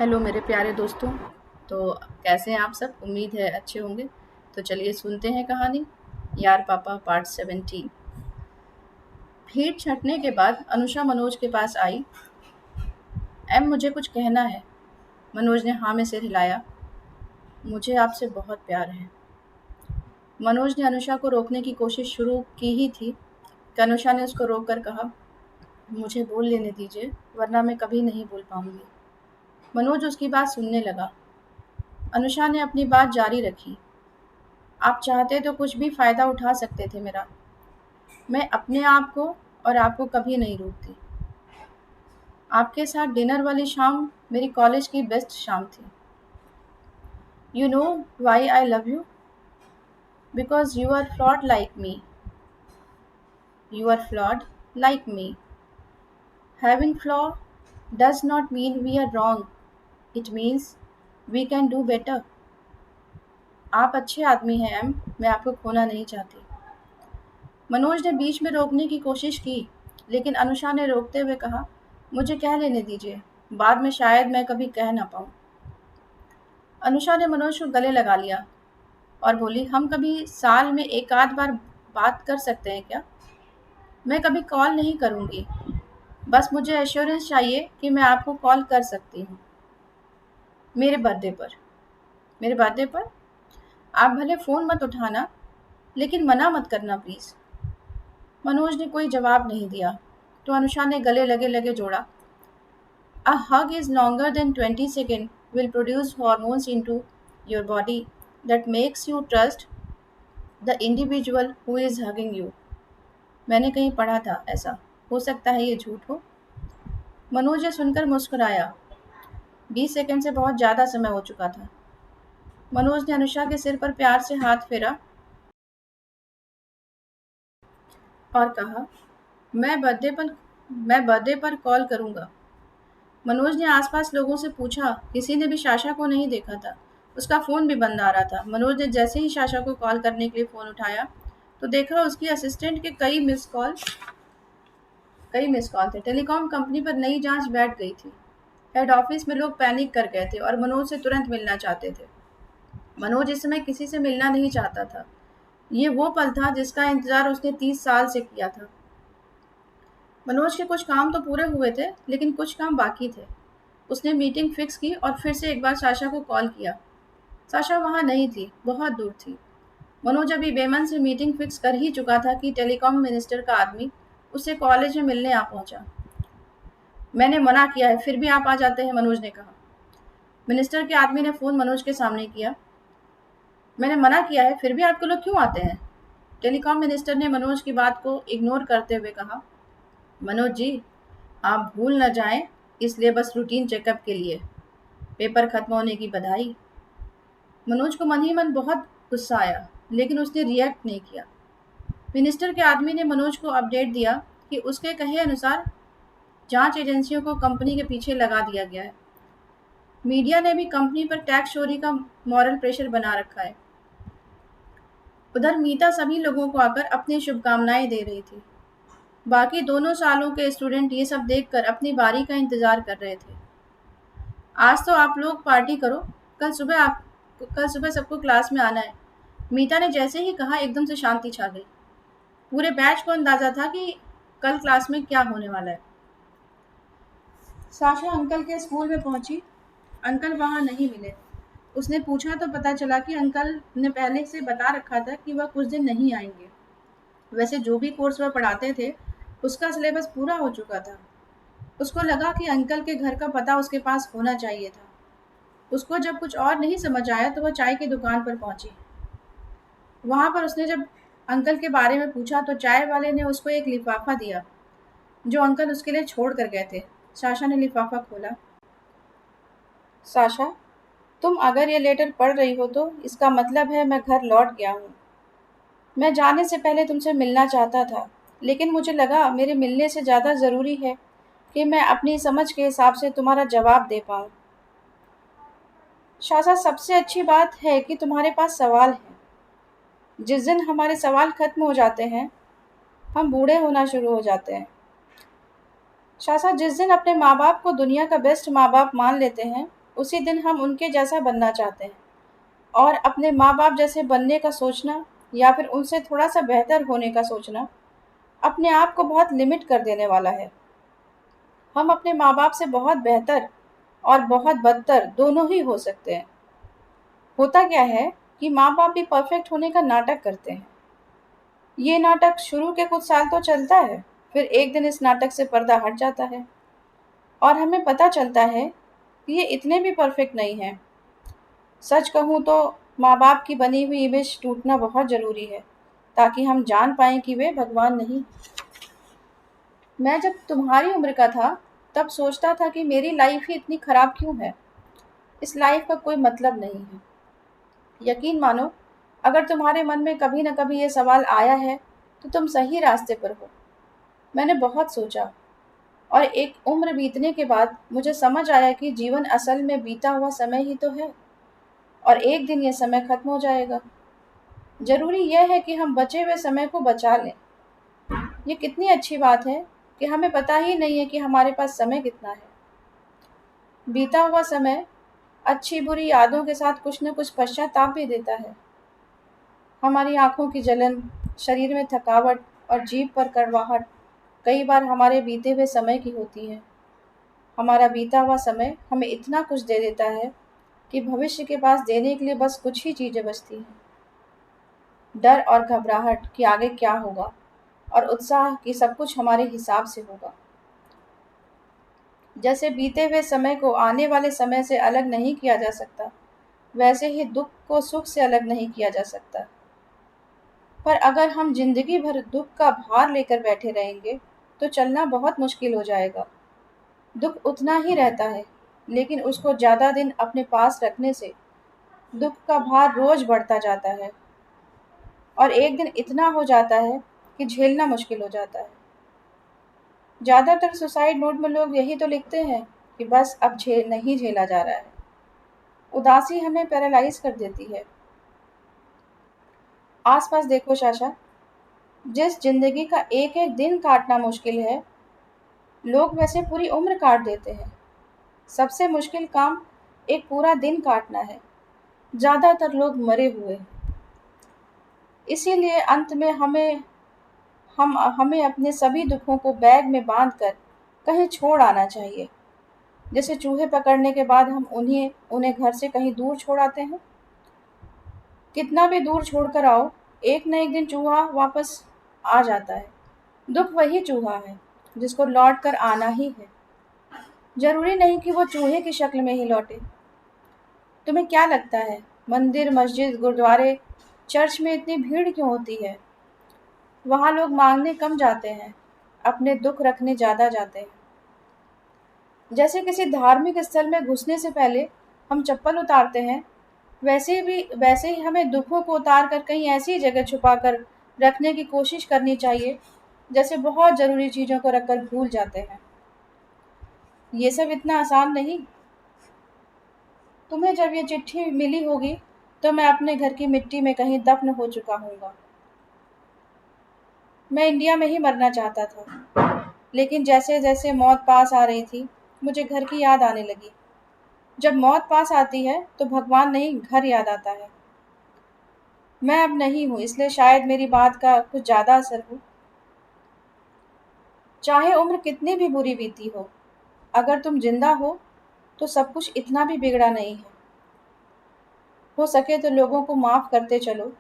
Hello मेरे प्यारे दोस्तों। तो कैसे हैं आप सब? उम्मीद है अच्छे होंगे। तो चलिए सुनते हैं कहानी यार पापा पार्ट 17। भीड़ छँटने के बाद अनुषा मनोज के पास आई। एम मुझे कुछ कहना है। मनोज ने हाँ में सिर हिलाया। मुझे आपसे बहुत प्यार है। मनोज ने अनुषा को रोकने की कोशिश शुरू की ही थी कि अनुषा ने उसको रोक कर कहा, मुझे बोल लेने दीजिए वरना मैं कभी नहीं बोल पाऊंगी। मनोज उसकी बात सुनने लगा। अनुषा ने अपनी बात जारी रखी। आप चाहते तो कुछ भी फ़ायदा उठा सकते थे मेरा। मैं अपने आप को और आपको कभी नहीं रोकती। आपके साथ डिनर वाली शाम मेरी कॉलेज की बेस्ट शाम थी। You know why I love you? Because you are flawed like me. You are flawed like me. Having flaw does not mean we are wrong. It means we can do better. आप अच्छे आदमी हैं M. मैं आपको खोना नहीं चाहती। मनोज ने बीच में रोकने की कोशिश की, लेकिन अनुषा ने रोकते हुए कहा, मुझे कह लेने दीजिए, बाद में शायद मैं कभी कह ना पाऊँ। अनुषा ने मनोज को गले लगा लिया और बोली, हम कभी साल में एक आध बार बात कर सकते हैं क्या? मैं कभी कॉल नहीं करूँगी। बस मुझे एश्योरेंस चाहिए कि मैं आपको कॉल कर सकती हूँ। मेरे बर्थडे पर। मेरे बर्थडे पर? आप भले फ़ोन मत उठाना, लेकिन मना मत करना प्लीज़। मनोज ने कोई जवाब नहीं दिया, तो अनुषा ने गले लगे लगे जोड़ा, A hug is longer than 20 seconds will produce hormones into your body that makes you trust the individual who is hugging you. मैंने कहीं पढ़ा था ऐसा। हो सकता है ये झूठ हो। मनोज ये सुनकर मुस्कुराया। 20 सेकंड से बहुत ज़्यादा समय हो चुका था। मनोज ने अनुषा के सिर पर प्यार से हाथ फेरा और कहा, मैं बर्थडे पर कॉल करूँगा। मनोज ने आसपास लोगों से पूछा, किसी ने भी साशा को नहीं देखा था। उसका फ़ोन भी बंद आ रहा था। मनोज ने जैसे ही साशा को कॉल करने के लिए फ़ोन उठाया, तो देखा उसकी असिस्टेंट के कई मिस कॉल थे। टेलीकॉम कंपनी पर नई जांच बैठ गई थी। हेड ऑफिस में लोग पैनिक कर गए थे और मनोज से तुरंत मिलना चाहते थे। मनोज इस समय किसी से मिलना नहीं चाहता था। ये वो पल था जिसका इंतज़ार उसने 30 साल से किया था। मनोज के कुछ काम तो पूरे हुए थे, लेकिन कुछ काम बाकी थे। उसने मीटिंग फिक्स की और फिर से एक बार साशा को कॉल किया। साशा वहाँ नहीं थी, बहुत दूर थी। मनोज अभी बेमन से मीटिंग फिक्स कर ही चुका था कि टेलीकॉम मिनिस्टर का आदमी उससे कॉलेज में मिलने आ पहुंचा। मैंने मना किया है, फिर भी आप आ जाते हैं, मनोज ने कहा। मिनिस्टर के आदमी ने फ़ोन मनोज के सामने किया। मैंने मना किया है, फिर भी आपके लोग क्यों आते हैं? टेलीकॉम मिनिस्टर ने मनोज की बात को इग्नोर करते हुए कहा, मनोज जी, आप भूल न जाएं, इसलिए बस रूटीन चेकअप के लिए। पेपर खत्म होने की बधाई। मनोज को मन ही मन बहुत गुस्सा आया, लेकिन उसने रिएक्ट नहीं किया। मिनिस्टर के आदमी ने मनोज को अपडेट दिया कि उसके कहे अनुसार जांच एजेंसियों को कंपनी के पीछे लगा दिया गया है। मीडिया ने भी कंपनी पर टैक्स चोरी का मॉरल प्रेशर बना रखा है। उधर मीता सभी लोगों को आकर अपनी शुभकामनाएं दे रही थी। बाकी दोनों सालों के स्टूडेंट ये सब देखकर अपनी बारी का इंतजार कर रहे थे। आज तो आप लोग पार्टी करो, कल सुबह सबको क्लास में आना है। मीता ने जैसे ही कहा, एकदम से शांति छा गई। पूरे बैच को अंदाजा था कि कल क्लास में क्या होने वाला है। साशा अंकल के स्कूल में पहुंची। अंकल वहां नहीं मिले। उसने पूछा तो पता चला कि अंकल ने पहले से बता रखा था कि वह कुछ दिन नहीं आएंगे। वैसे जो भी कोर्स वह पढ़ाते थे, उसका सिलेबस पूरा हो चुका था। उसको लगा कि अंकल के घर का पता उसके पास होना चाहिए था। उसको जब कुछ और नहीं समझ आया तो वह चाय की दुकान पर पहुंची। वहां पर उसने जब अंकल के बारे में पूछा तो चाय वाले ने उसको एक लिफाफा दिया जो अंकल उसके लिए छोड़ कर गए थे। साशा ने लिफाफा खोला। साशा, तुम अगर ये लेटर पढ़ रही हो तो इसका मतलब है मैं घर लौट गया हूँ। मैं जाने से पहले तुमसे मिलना चाहता था, लेकिन मुझे लगा मेरे मिलने से ज़्यादा ज़रूरी है कि मैं अपनी समझ के हिसाब से तुम्हारा जवाब दे पाऊँ। शासा, सबसे अच्छी बात है कि तुम्हारे पास सवाल है। जिस दिन हमारे सवाल खत्म हो जाते हैं, हम बूढ़े होना शुरू हो जाते हैं। शासा, जिस दिन अपने माँ बाप को दुनिया का बेस्ट माँ बाप मान लेते हैं, उसी दिन हम उनके जैसा बनना चाहते हैं। और अपने माँ-बाप जैसे बनने का सोचना या फिर उनसे थोड़ा-सा बेहतर होने का सोचना, अपने आप को बहुत लिमिट कर देने वाला है। हम अपने माँ-बाप से बहुत बेहतर और बहुत बदतर दोनों ही हो सकते हैं। होता क्या है कि माँ-बाप भी परफेक्ट होने का नाटक करते हैं। ये नाटक शुरू के कुछ साल तो चलता है, फिर एक दिन इस नाटक से पर्दा हट जाता है और हमें पता चलता है कि ये इतने भी परफेक्ट नहीं हैं। सच कहूँ तो माँ-बाप की बनी हुई इमेज टूटना बहुत ज़रूरी है, ताकि हम जान पाएँ कि वे भगवान नहीं। मैं जब तुम्हारी उम्र का था, तब सोचता था कि मेरी लाइफ ही इतनी खराब क्यों है? इस लाइफ का कोई मतलब नहीं है। यकीन मानो, अगर तुम्हारे मन में कभी न कभी ये सवाल आया है, तो तुम सही रास्ते पर हो। मैंने बहुत सोचा और एक उम्र बीतने के बाद मुझे समझ आया कि जीवन असल में बीता हुआ समय ही तो है और एक दिन ये समय खत्म हो जाएगा। ज़रूरी यह है कि हम बचे हुए समय को बचा लें। ये कितनी अच्छी बात है कि हमें पता ही नहीं है कि हमारे पास समय कितना है। बीता हुआ समय अच्छी-बुरी यादों के साथ कुछ न कुछ पश्चाताप भी देता है। हमारी आँखों की जलन, शरीर में थकावट और जीभ पर कड़वाहट कई बार हमारे बीते हुए समय की होती है। हमारा बीता हुआ समय हमें इतना कुछ दे देता है कि भविष्य के पास देने के लिए बस कुछ ही चीज़ें बचती हैं। डर और घबराहट कि आगे क्या होगा और उत्साह कि सब कुछ हमारे हिसाब से होगा। जैसे बीते हुए समय को आने वाले समय से अलग नहीं किया जा सकता, वैसे ही दुःख को सुख से अलग नहीं किया जा सकता। पर अगर हम ज़िंदगी भर दुःख का भार लेकर बैठे रहेंगे, तो चलना बहुत मुश्किल हो जाएगा। दुःख उतना ही रहता है, लेकिन उसको ज़्यादा दिन अपने पास रखने से दुःख का भार रोज़ बढ़ता जाता है और एक दिन इतना हो जाता है कि झेलना मुश्किल हो जाता है। ज़्यादातर सुसाइड नोट में लोग यही तो लिखते हैं कि बस अब नहीं झेला जा रहा है। उदासी हमें पैरालाइज़ कर देती है। आस-पास देखो साशा, जिस ज़िंदगी का एक-एक दिन काटना मुश्किल है, लोग वैसे पूरी उम्र काट देते हैं। सबसे मुश्किल काम एक पूरा दिन काटना है। ज़्यादातर लोग मरे हुए हैं। इसीलिए अंत में हमें अपने सभी दुखों को बैग में बांध कर कहीं छोड़ आना चाहिए। जैसे चूहे पकड़ने के बाद हम उन्हें घर से कहीं दूर छोड़ आते हैं। कितना भी दूर छोड़कर आओ, एक न एक दिन चूहा वापस आ जाता है। दुख वही चूहा है जिसको लौट कर आना ही है। जरूरी नहीं कि वो चूहे की शक्ल में ही लौटे। तुम्हें क्या लगता है, मंदिर, मस्जिद, गुरुद्वारे, चर्च में इतनी भीड़ क्यों होती है? वहाँ लोग मांगने कम जाते हैं, अपने दुख रखने ज़्यादा जाते हैं। जैसे किसी धार्मिक स्थल में घुसने से पहले हम चप्पल उतारते हैं, वैसे ही हमें दुखों को उतार कर कहीं ऐसी जगह छुपा कर रखने की कोशिश करनी चाहिए, जैसे बहुत ज़रूरी चीज़ों को रखकर भूल जाते हैं। ये सब इतना आसान नहीं। तुम्हें जब ये चिट्ठी मिली होगी, तो मैं अपने घर की मिट्टी में कहीं दफ़न हो चुका हूँगा। मैं इंडिया में ही मरना चाहता था, लेकिन जैसे-जैसे मौत पास आ रही थी, मुझे घर की याद आने लगी। जब मौत पास आती है, तो भगवान नहीं, घर याद आता है। मैं अब नहीं हूँ, इसलिए शायद मेरी बात का कुछ ज़्यादा असर हो। चाहे उम्र कितनी भी बुरी बीती हो, अगर तुम ज़िंदा हो, तो सब कुछ इतना भी बिगड़ा नहीं है। हो सके तो लोगों को माफ़ करते चलो।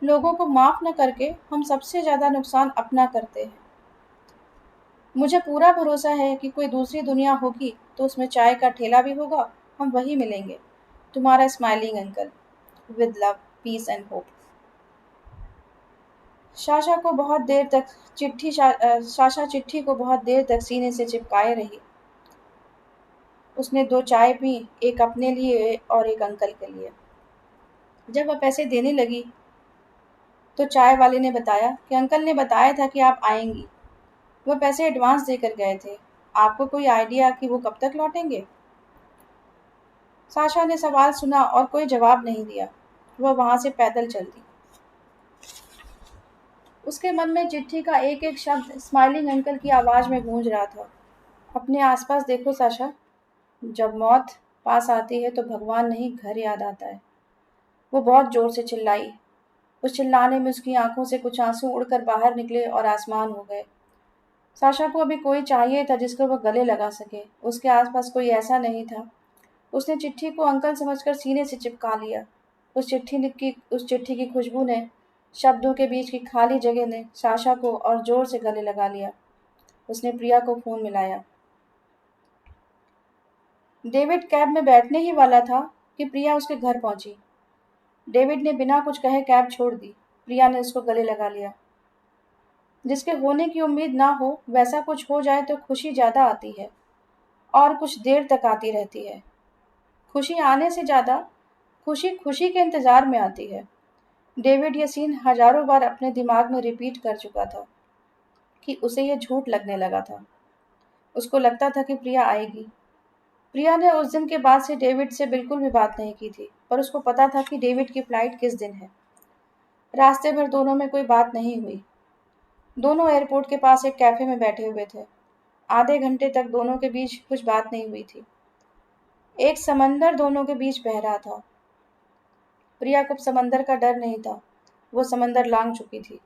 लोगों को माफ़ न करके हम सबसे ज़्यादा नुकसान अपना करते हैं। मुझे पूरा भरोसा है कि कोई दूसरी दुनिया होगी, तो उसमें चाय का ठेला भी होगा, हम वहीं मिलेंगे। तुम्हारा smiling uncle, with love, peace and hope. Sasha चिट्ठी को बहुत देर तक सीने से चिपकाए रही। उसने 2 चाय पी, एक अपने लिए और एक अंकल के लिए। जब वह पैसे देने लगी, तो चाय वाले ने बताया कि अंकल ने बताया था कि आप आएँगी। वह पैसे एडवांस देकर गए थे। आपको कोई आइडिया कि वो कब तक लौटेंगे? साशा ने सवाल सुना और कोई जवाब नहीं दिया। वह वहाँ से पैदल चल दी। उसके मन में चिट्ठी का एक-एक शब्द स्माइलिंग अंकल की आवाज़ में गूंज रहा था। अपने आसपास देखो साशा, जब मौत पास आती है तो भगवान नहीं घर याद आता है। वो बहुत जोर से चिल्लाई। उस चिल्लाने में उसकी आंखों से कुछ आंसू उड़कर बाहर निकले और आसमान हो गए। साशा को अभी कोई चाहिए था जिसको वह गले लगा सके। उसके आसपास कोई ऐसा नहीं था। उसने चिट्ठी को अंकल समझकर सीने से चिपका लिया। उस चिट्ठी की खुशबू ने, शब्दों के बीच की खाली जगह ने साशा को और जोर से गले लगा लिया। उसने प्रिया को फोन मिलाया। डेविड कैब में बैठने ही वाला था कि प्रिया उसके घर पहुंची। डेविड ने बिना कुछ कहे कैब छोड़ दी। प्रिया ने उसको गले लगा लिया। जिसके होने की उम्मीद ना हो वैसा कुछ हो जाए तो खुशी ज्यादा आती है और कुछ देर तक आती रहती है। खुशी आने से ज्यादा खुशी खुशी के इंतजार में आती है। डेविड ये सीन हजारों बार अपने दिमाग में रिपीट कर चुका था कि उसे ये झूठ लगने लगा था। उसको लगता था कि प्रिया आएगी। प्रिया ने उस दिन के बाद से डेविड से बिल्कुल भी बात नहीं की थी, पर उसको पता था कि डेविड की फ्लाइट किस दिन है। रास्ते भर दोनों में कोई बात नहीं हुई। दोनों एयरपोर्ट के पास एक कैफे में बैठे हुए थे। आधे घंटे तक दोनों के बीच कुछ बात नहीं हुई थी। एक समंदर दोनों के बीच बह रहा था। प्रिया को समंदर का डर नहीं था। वो समंदर लांघ चुकी थी।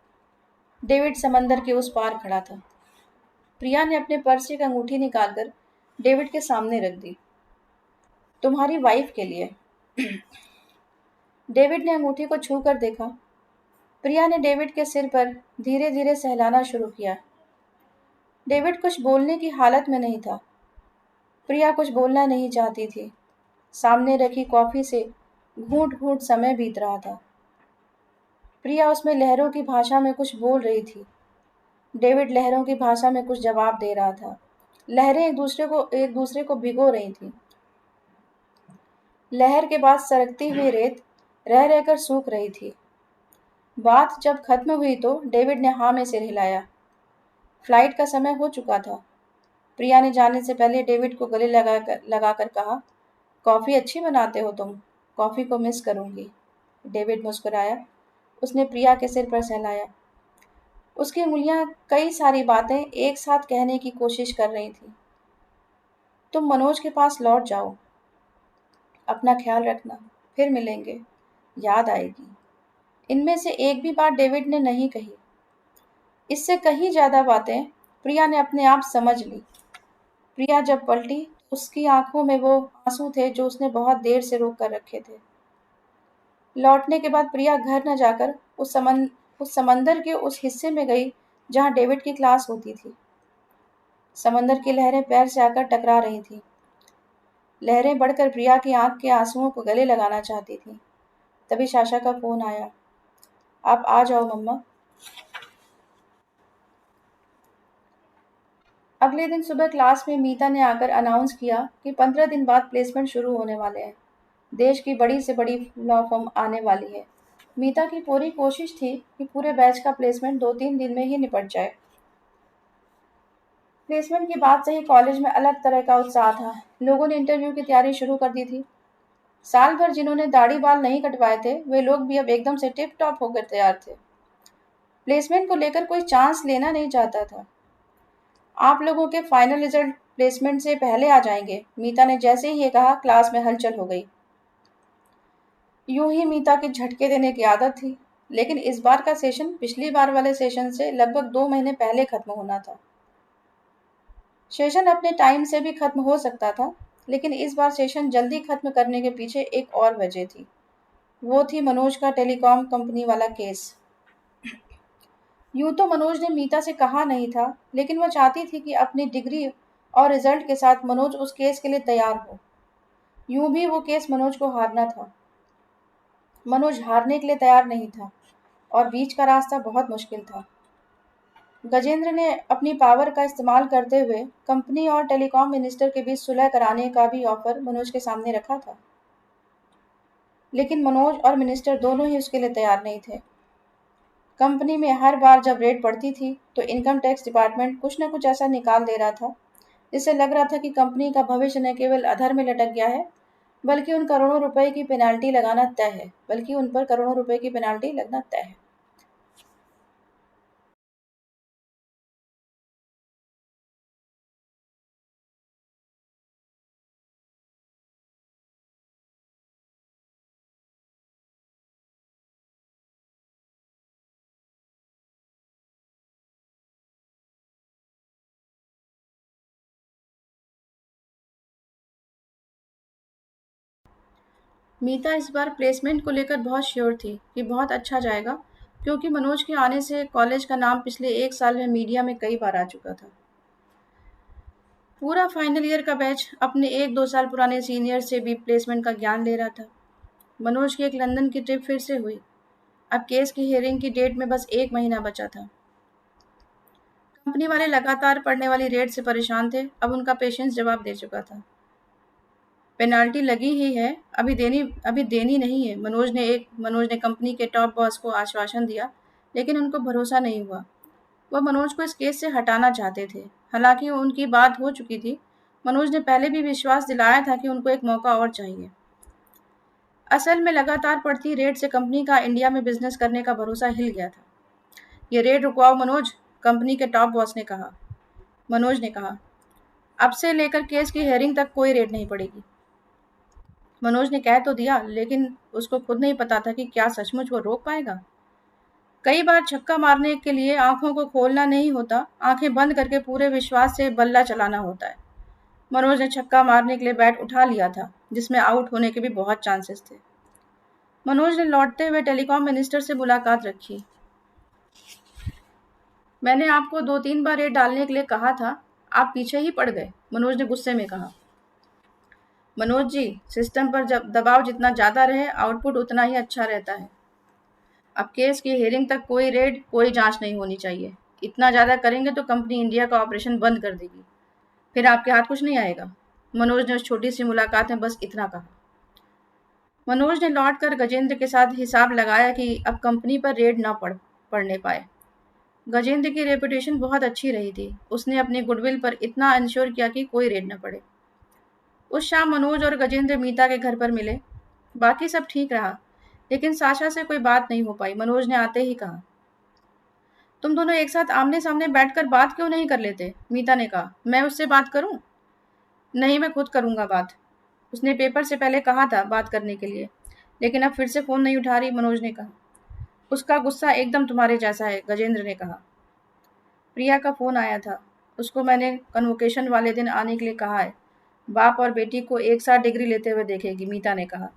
डेविड समंदर के उस पार खड़ा था। प्रिया ने अपने पर्स से एक अंगूठी निकालकर डेविड के सामने रख दी। तुम्हारी वाइफ के लिए। डेविड ने अंगूठी को छू कर देखा। प्रिया ने डेविड के सिर पर धीरे धीरे सहलाना शुरू किया। डेविड कुछ बोलने की हालत में नहीं था। प्रिया कुछ बोलना नहीं चाहती थी। सामने रखी कॉफी से घूंट घूंट समय बीत रहा था। प्रिया उसमें लहरों की भाषा में कुछ बोल रही थी। डेविड लहरों की भाषा में कुछ जवाब दे रहा था। लहरें एक दूसरे को भिगो रही थीं। लहर के बाद सरकती हुई रेत रह रहकर सूख रही थी। बात जब खत्म हुई तो डेविड ने हाँ में सिर हिलाया। फ्लाइट का समय हो चुका था। प्रिया ने जाने से पहले डेविड को गले लगाकर कहा, कॉफ़ी अच्छी बनाते हो तुम। कॉफ़ी को मिस करूंगी। डेविड मुस्कुराया। उसने प्रिया के सिर पर सहलाया। उसकी उंगलियां कई सारी बातें एक साथ कहने की कोशिश कर रही थी। तुम मनोज के पास लौट जाओ। अपना ख्याल रखना। फिर मिलेंगे। याद आएगी। इनमें से एक भी बात डेविड ने नहीं कही। इससे कहीं ज्यादा बातें प्रिया ने अपने आप समझ ली। प्रिया जब पलटी तो उसकी आंखों में वो आंसू थे जो उसने बहुत देर से रोक कर रखे थे। लौटने के बाद प्रिया घर न जाकर उस समंदर के उस हिस्से में गई जहाँ डेविड की क्लास होती थी। समंदर की लहरें पैर से आकर टकरा रही थीं। लहरें बढ़कर प्रिया की आंख के आंसुओं को गले लगाना चाहती थीं। तभी साशा का फोन आया। आप आ जाओ मम्मा। अगले दिन सुबह क्लास में मीता ने आकर अनाउंस किया कि 15 दिन बाद प्लेसमेंट शुरू होने वाले हैं। देश की बड़ी से बड़ी लॉ फर्म आने वाली है। मीता की पूरी कोशिश थी कि पूरे बैच का प्लेसमेंट 2-3 दिन में ही निपट जाए। प्लेसमेंट की बात से ही कॉलेज में अलग तरह का उत्साह था। लोगों ने इंटरव्यू की तैयारी शुरू कर दी थी। साल भर जिन्होंने दाढ़ी बाल नहीं कटवाए थे वे लोग भी अब एकदम से टिप टॉप होकर तैयार थे। प्लेसमेंट को लेकर कोई चांस लेना नहीं चाहता था। आप लोगों के फाइनल रिजल्ट प्लेसमेंट से पहले आ जाएंगे। मीता ने जैसे ही ये कहा क्लास में हलचल हो गई। यूं ही मीता की झटके देने की आदत थी, लेकिन इस बार का सेशन पिछली बार वाले सेशन से लगभग 2 महीने पहले खत्म होना था। सेशन अपने टाइम से भी खत्म हो सकता था, लेकिन इस बार सेशन जल्दी खत्म करने के पीछे एक और वजह थी। वो थी मनोज का टेलीकॉम कंपनी वाला केस। यूं तो मनोज ने मीता से कहा नहीं था, लेकिन वह चाहती थी कि अपनी डिग्री और रिजल्ट के साथ मनोज उस केस के लिए तैयार हो। यूं भी वो केस मनोज को हारना था। मनोज हारने के लिए तैयार नहीं था और बीच का रास्ता बहुत मुश्किल था। गजेंद्र ने अपनी पावर का इस्तेमाल करते हुए कंपनी और टेलीकॉम मिनिस्टर के बीच सुलह कराने का भी ऑफर मनोज के सामने रखा था, लेकिन मनोज और मिनिस्टर दोनों ही उसके लिए तैयार नहीं थे। कंपनी में हर बार जब रेड पड़ती थी तो इनकम टैक्स डिपार्टमेंट कुछ न कुछ ऐसा निकाल दे रहा था जिससे लग रहा था कि कंपनी का भविष्य न केवल अधर में लटक गया है, बल्कि उन करोड़ों रुपए की पेनाल्टी लगाना तय है बल्कि उन पर करोड़ों रुपए की पेनाल्टी लगना तय है। मीता इस बार प्लेसमेंट को लेकर बहुत श्योर थी कि बहुत अच्छा जाएगा, क्योंकि मनोज के आने से कॉलेज का नाम पिछले 1 साल में मीडिया में कई बार आ चुका था। पूरा फाइनल ईयर का बैच अपने 1-2 साल पुराने सीनियर से भी प्लेसमेंट का ज्ञान ले रहा था। मनोज की एक लंदन की ट्रिप फिर से हुई। अब केस की हियरिंग की डेट में बस 1 महीना बचा था। कंपनी वाले लगातार पड़ने वाली रेट से परेशान थे। अब उनका पेशेंस जवाब दे चुका था। पेनाल्टी लगी ही है, अभी देनी नहीं है, मनोज ने कंपनी के टॉप बॉस को आश्वासन दिया, लेकिन उनको भरोसा नहीं हुआ। वह मनोज को इस केस से हटाना चाहते थे। हालांकि उनकी बात हो चुकी थी। मनोज ने पहले भी विश्वास दिलाया था कि उनको एक मौका और चाहिए। असल में लगातार बढ़ती रेट से कंपनी का इंडिया में बिजनेस करने का भरोसा हिल गया था। ये रेट रुकवाओ मनोज, कंपनी के टॉप बॉस ने कहा। मनोज ने कहा, अब से लेकर केस की हेयरिंग तक कोई रेट नहीं पड़ेगी। मनोज ने कह तो दिया, लेकिन उसको खुद नहीं पता था कि क्या सचमुच वो रोक पाएगा। कई बार छक्का मारने के लिए आंखों को खोलना नहीं होता, आंखें बंद करके पूरे विश्वास से बल्ला चलाना होता है। मनोज ने छक्का मारने के लिए बैट उठा लिया था, जिसमें आउट होने के भी बहुत चांसेस थे। मनोज ने लौटते हुए टेलीकॉम मिनिस्टर से मुलाकात रखी। मैंने आपको 2-3 बार रेट डालने के लिए कहा था, आप पीछे ही पड़ गए, मनोज ने गुस्से में कहा। मनोज जी, सिस्टम पर जब दबाव जितना ज्यादा रहे, आउटपुट उतना ही अच्छा रहता है। अब केस की हियरिंग तक कोई रेड, कोई जांच नहीं होनी चाहिए। इतना ज्यादा करेंगे तो कंपनी इंडिया का ऑपरेशन बंद कर देगी। फिर आपके हाथ कुछ नहीं आएगा। मनोज ने उस छोटी सी मुलाकात में बस इतना कहा। मनोज ने लौटकर गजेंद्र के साथ हिसाब लगाया कि अब कंपनी पर रेड न पड़ने पाए। गजेंद्र की रेपुटेशन बहुत अच्छी रही थी। उसने अपनी गुडविल पर इतना इंश्योर किया कि कोई रेड न पड़े। उस शाम मनोज और गजेंद्र मीता के घर पर मिले। बाकी सब ठीक रहा, लेकिन साशा से कोई बात नहीं हो पाई। मनोज ने आते ही कहा, तुम दोनों एक साथ आमने सामने बैठकर बात क्यों नहीं कर लेते? मीता ने कहा, मैं उससे बात करूं? नहीं, मैं खुद करूंगा बात। उसने पेपर से पहले कहा था बात करने के लिए, लेकिन अब फिर से फोन नहीं उठा रही, मनोज ने कहा। उसका गुस्सा एकदम तुम्हारे जैसा है, गजेंद्र ने कहा। प्रिया का फोन आया था। उसको मैंने कन्वोकेशन वाले दिन आने के लिए कहा है। बाप और बेटी को एक साथ डिग्री लेते हुए देखेगी, मीता ने कहा।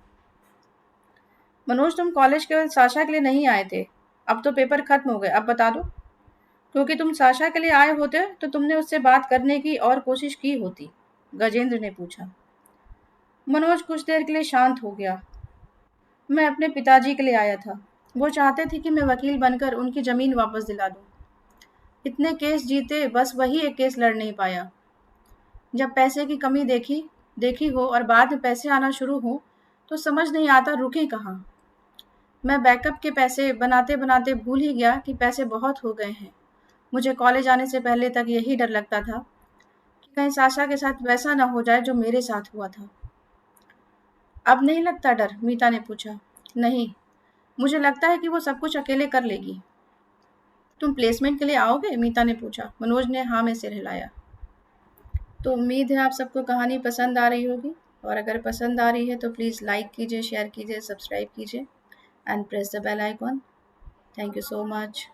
मनोज, तुम कॉलेज केवल साशा के लिए नहीं आए थे। अब तो पेपर खत्म हो गए, अब बता दो। क्योंकि तुम साशा के लिए आए होते तो तुमने उससे बात करने की और कोशिश की होती, गजेंद्र ने पूछा। मनोज कुछ देर के लिए शांत हो गया। मैं अपने पिताजी के लिए आया था। वो चाहते थे कि मैं वकील बनकर उनकी जमीन वापस दिला दूं। इतने केस जीते, बस वही एक केस लड़ नहीं पाया। जब पैसे की कमी देखी हो और बाद में पैसे आना शुरू हो, तो समझ नहीं आता रुके कहाँ। मैं बैकअप के पैसे बनाते बनाते भूल ही गया कि पैसे बहुत हो गए हैं। मुझे कॉलेज आने से पहले तक यही डर लगता था कि कहीं साशा के साथ वैसा ना हो जाए जो मेरे साथ हुआ था। अब नहीं लगता डर? मीता ने पूछा। नहीं, मुझे लगता है कि वो सब कुछ अकेले कर लेगी। तुम प्लेसमेंट के लिए आओगे? मीता ने पूछा। मनोज ने हाँ में सिर हिलाया। तो उम्मीद है आप सबको कहानी पसंद आ रही होगी, और अगर पसंद आ रही है तो प्लीज़ लाइक कीजिए, शेयर कीजिए, सब्सक्राइब कीजिए and press the bell icon. Thank you so much.